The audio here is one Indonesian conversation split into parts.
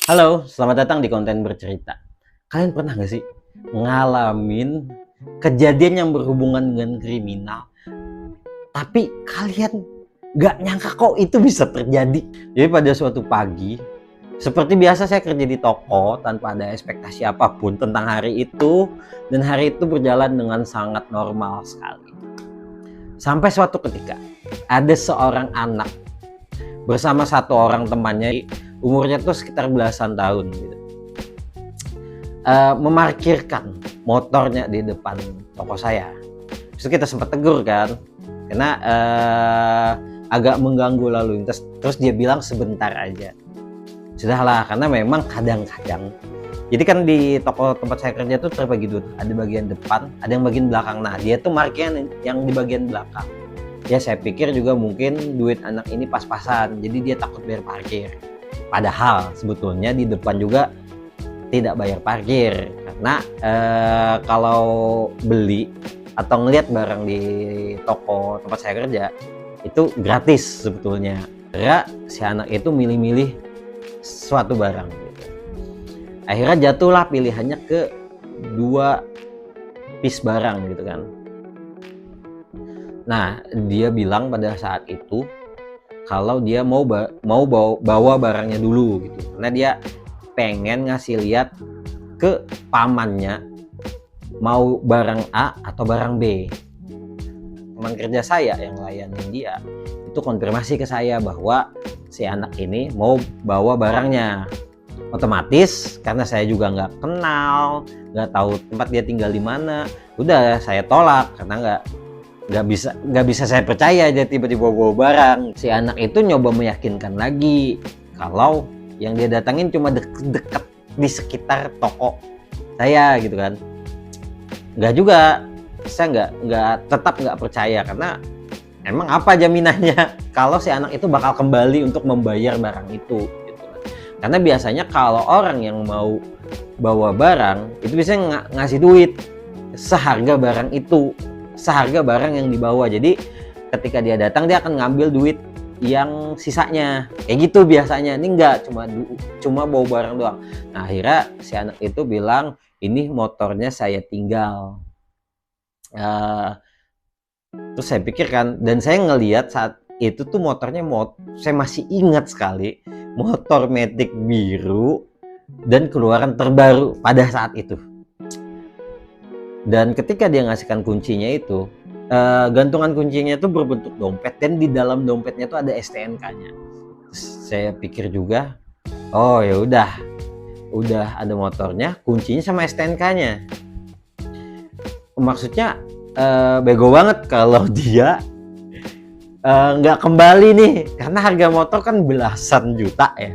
Halo, selamat datang di konten bercerita. Kalian pernah gak sih ngalamin kejadian yang berhubungan dengan kriminal, tapi kalian gak nyangka kok itu bisa terjadi? Jadi pada suatu pagi, seperti biasa saya kerja di toko tanpa ada ekspektasi apapun tentang hari itu, dan hari itu berjalan dengan sangat normal sekali. Sampai suatu ketika, ada seorang anak bersama satu orang temannya, umurnya tuh sekitar belasan tahun gitu, memarkirkan motornya di depan toko saya. Terus kita sempat tegur kan, karena agak mengganggu lalu lintas. Terus dia bilang sebentar aja. Sudahlah, karena memang kadang-kadang. Jadi kan di toko tempat saya kerja tuh terbagi dua, ada bagian depan, ada yang bagian belakang. Nah, dia tuh markiran yang di bagian belakang. Ya saya pikir juga mungkin duit anak ini pas-pasan, jadi dia takut bayar parkir. Padahal sebetulnya di depan juga tidak bayar parkir, karena kalau beli atau ngelihat barang di toko tempat saya kerja itu gratis sebetulnya. Karena si anak itu milih-milih suatu barang gitu. Akhirnya jatuhlah pilihannya ke dua piece barang gitu kan. Nah, dia bilang pada saat itu kalau dia mau bawa barangnya dulu gitu, karena dia pengen ngasih lihat ke pamannya mau barang A atau barang B. Teman kerja saya yang layanin dia itu konfirmasi ke saya bahwa si anak ini mau bawa barangnya. Otomatis karena saya juga nggak kenal, nggak tahu tempat dia tinggal di mana, udah saya tolak karena nggak bisa saya percaya dia tiba-tiba bawa barang. Si anak itu nyoba meyakinkan lagi kalau yang dia datangin cuma deket-deket di sekitar toko saya gitu kan. Nggak juga, saya tetap nggak percaya, karena emang apa jaminannya kalau si anak itu bakal kembali untuk membayar barang itu gitu. Karena biasanya kalau orang yang mau bawa barang itu biasanya ngasih duit seharga barang itu, seharga barang yang dibawa. Jadi ketika dia datang dia akan ngambil duit yang sisanya, kayak gitu biasanya. Ini enggak, cuma bawa barang doang. Nah, akhirnya si anak itu bilang ini motornya saya tinggal. Terus saya pikir kan, dan saya ngelihat saat itu tuh motornya saya masih ingat sekali, motor Matic biru dan keluaran terbaru pada saat itu. Dan ketika dia ngasihkan kuncinya itu, gantungan kuncinya itu berbentuk dompet, dan di dalam dompetnya itu ada STNK-nya. Saya pikir juga, oh ya udah ada motornya, kuncinya sama STNK-nya. Maksudnya bego banget kalau dia nggak kembali nih, karena harga motor kan belasan juta ya.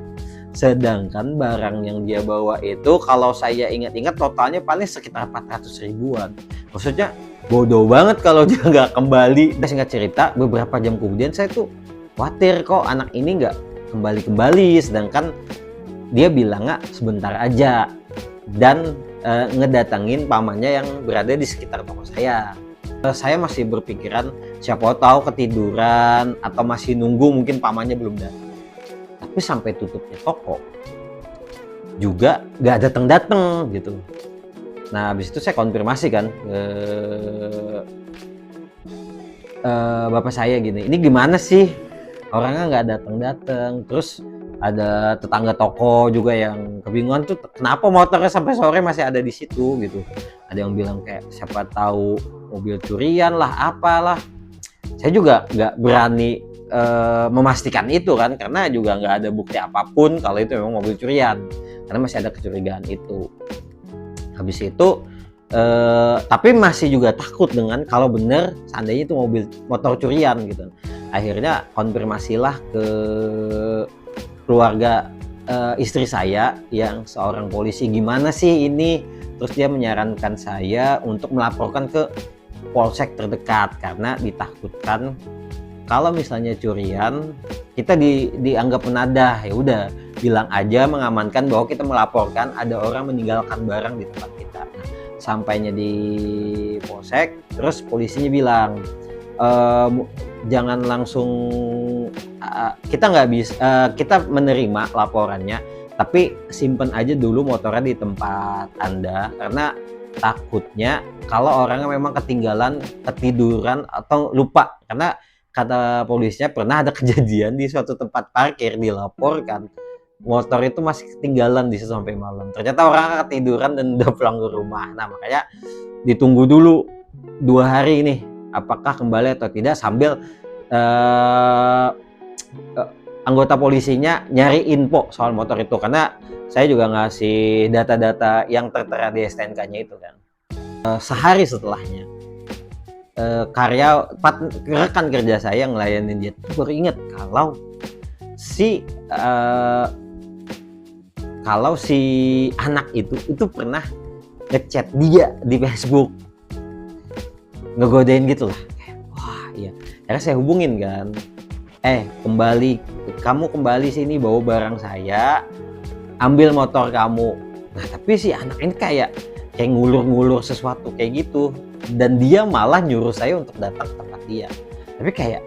Sedangkan barang yang dia bawa itu kalau saya ingat-ingat totalnya paling sekitar 400 ribuan. Maksudnya bodoh banget kalau dia nggak kembali. Singkat cerita, beberapa jam kemudian saya tuh khawatir kok anak ini nggak kembali-kembali, sedangkan dia bilangnya sebentar aja dan ngedatangin pamannya yang berada di sekitar toko saya. Saya masih berpikiran siapa tahu ketiduran atau masih nunggu mungkin pamannya belum datang. Tapi sampai tutupnya toko juga nggak datang gitu. Nah, habis itu saya konfirmasi kan ke bapak saya gini, ini gimana sih orangnya nggak datang. Terus ada tetangga toko juga yang kebingungan tuh kenapa motornya sampai sore masih ada di situ gitu. Ada yang bilang kayak siapa tahu mobil curian lah, apalah. Saya juga nggak berani memastikan itu kan, karena juga nggak ada bukti apapun kalau itu memang mobil curian, karena masih ada kecurigaan itu. Habis itu tapi masih juga takut dengan kalau bener seandainya itu motor curian gitu. Akhirnya konfirmasilah ke keluarga istri saya yang seorang polisi, gimana sih ini. Terus dia menyarankan saya untuk melaporkan ke polsek terdekat, karena ditakutkan kalau misalnya curian kita dianggap menadah. Ya udah, bilang aja mengamankan bahwa kita melaporkan ada orang meninggalkan barang di tempat kita. Nah, sampainya di polsek, terus polisinya bilang jangan langsung, kita nggak bisa, kita menerima laporannya, Tapi simpen aja dulu motornya di tempat Anda, karena takutnya kalau orangnya memang ketinggalan, ketiduran atau lupa. Karena kata polisnya pernah ada kejadian di suatu tempat parkir, dilaporkan motor itu masih ketinggalan di situ sampai malam. Ternyata orang ketiduran dan udah pulang ke rumah. Nah, makanya ditunggu dulu 2 hari ini apakah kembali atau tidak, sambil anggota polisinya nyari info soal motor itu, karena saya juga ngasih data-data yang tertera di STNK-nya itu kan. Sehari setelahnya rekan kerja saya yang ngelayanin dia baru ingat kalau si anak itu pernah ngechat dia di Facebook, ngegodain gitu lah. Wah iya, akhirnya saya hubungin kan, kamu kembali sini bawa barang saya, ambil motor kamu. Nah tapi si anak ini kayak ngulur-ngulur sesuatu kayak gitu, dan dia malah nyuruh saya untuk datang ke tempat dia. Tapi kayak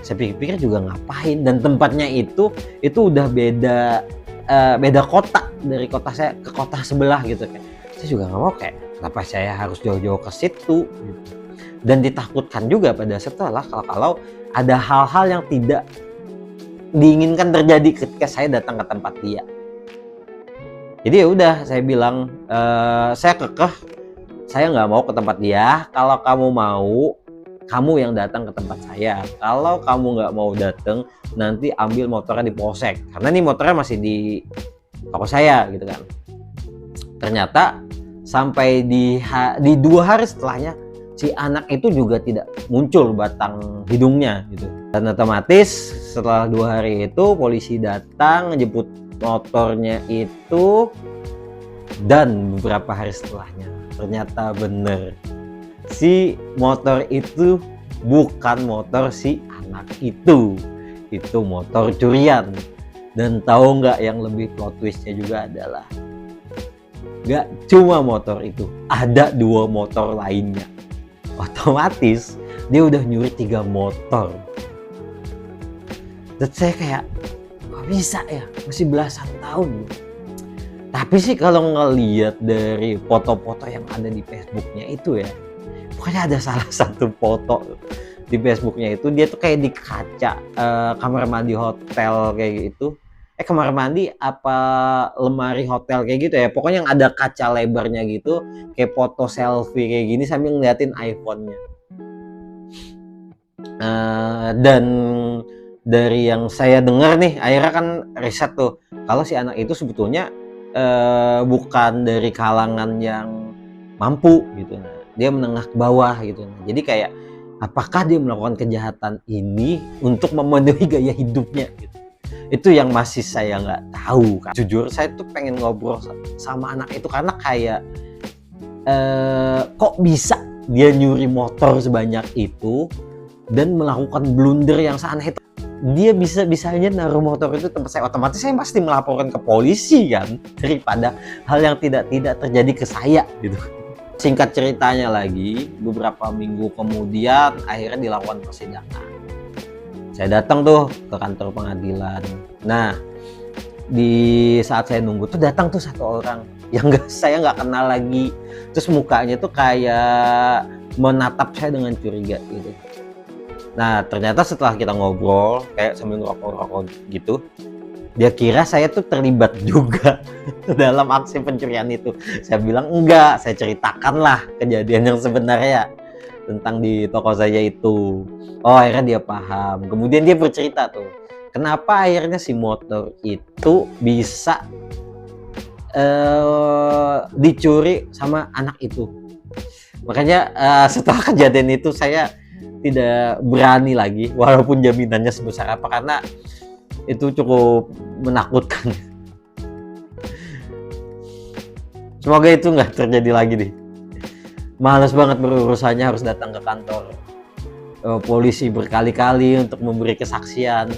saya pikir-pikir juga ngapain, dan tempatnya itu udah beda kota, dari kota saya ke kota sebelah gitu kan. Saya juga nggak mau, kayak kenapa saya harus jauh-jauh ke situ gitu. Dan ditakutkan juga pada setelah kalau ada hal-hal yang tidak diinginkan terjadi ketika saya datang ke tempat dia. Jadi ya udah, saya bilang saya kekeh, saya nggak mau ke tempat dia. Kalau kamu mau, kamu yang datang ke tempat saya. Kalau kamu nggak mau datang, nanti ambil motornya di polsek, karena nih motornya masih di toko saya gitu kan. Ternyata sampai di 2 hari setelahnya si anak itu juga tidak muncul batang hidungnya gitu. Dan otomatis setelah 2 hari itu polisi datang ngejemput motornya itu, dan beberapa hari setelahnya ternyata bener si motor itu bukan motor si anak itu motor curian. Dan tahu nggak yang lebih plot twistnya juga adalah nggak cuma motor itu, ada 2 motor lainnya. Otomatis dia udah nyuri 3 motor. Dan saya kayak, kok bisa ya, masih belasan tahun. Tapi sih kalau ngelihat dari foto-foto yang ada di Facebooknya itu ya, pokoknya ada salah satu foto di Facebooknya itu, dia tuh kayak di kaca kamar mandi hotel kayak gitu. Kamar mandi apa lemari hotel kayak gitu ya, pokoknya yang ada kaca lebarnya gitu, kayak foto selfie kayak gini sambil ngeliatin iPhone-nya. Dan dari yang saya dengar nih, akhirnya kan riset tuh, kalau si anak itu sebetulnya bukan dari kalangan yang mampu gitu, dia menengah ke bawah gitu. Jadi kayak apakah dia melakukan kejahatan ini untuk memenuhi gaya hidupnya gitu. Itu yang masih saya nggak tahu kan. Jujur saya tuh pengen ngobrol sama anak itu, karena kayak kok bisa dia nyuri motor sebanyak itu dan melakukan blunder yang seaneh itu. Dia bisa-bisanya naruh motor itu tempat saya. Otomatis saya pasti melaporkan ke polisi kan, daripada hal yang tidak terjadi ke saya gitu. Singkat ceritanya lagi, beberapa minggu kemudian akhirnya dilakukan persidangan. Saya datang tuh ke kantor pengadilan. Nah, di saat saya nunggu tuh datang tuh satu orang yang saya nggak kenal lagi. Terus mukanya tuh kayak menatap saya dengan curiga gitu. Nah, ternyata setelah kita ngobrol kayak sambil ngerokok gitu, dia kira saya tuh terlibat juga dalam aksi pencurian itu. Saya bilang enggak, saya ceritakanlah kejadian yang sebenarnya tentang di toko saya itu. Oh, akhirnya dia paham. Kemudian dia bercerita tuh, kenapa akhirnya si motor itu bisa dicuri sama anak itu. Makanya setelah kejadian itu saya tidak berani lagi, walaupun jaminannya sebesar apa, karena itu cukup menakutkan. Semoga itu nggak terjadi lagi deh. Males banget berurusannya, harus datang ke kantor polisi berkali-kali untuk memberi kesaksian.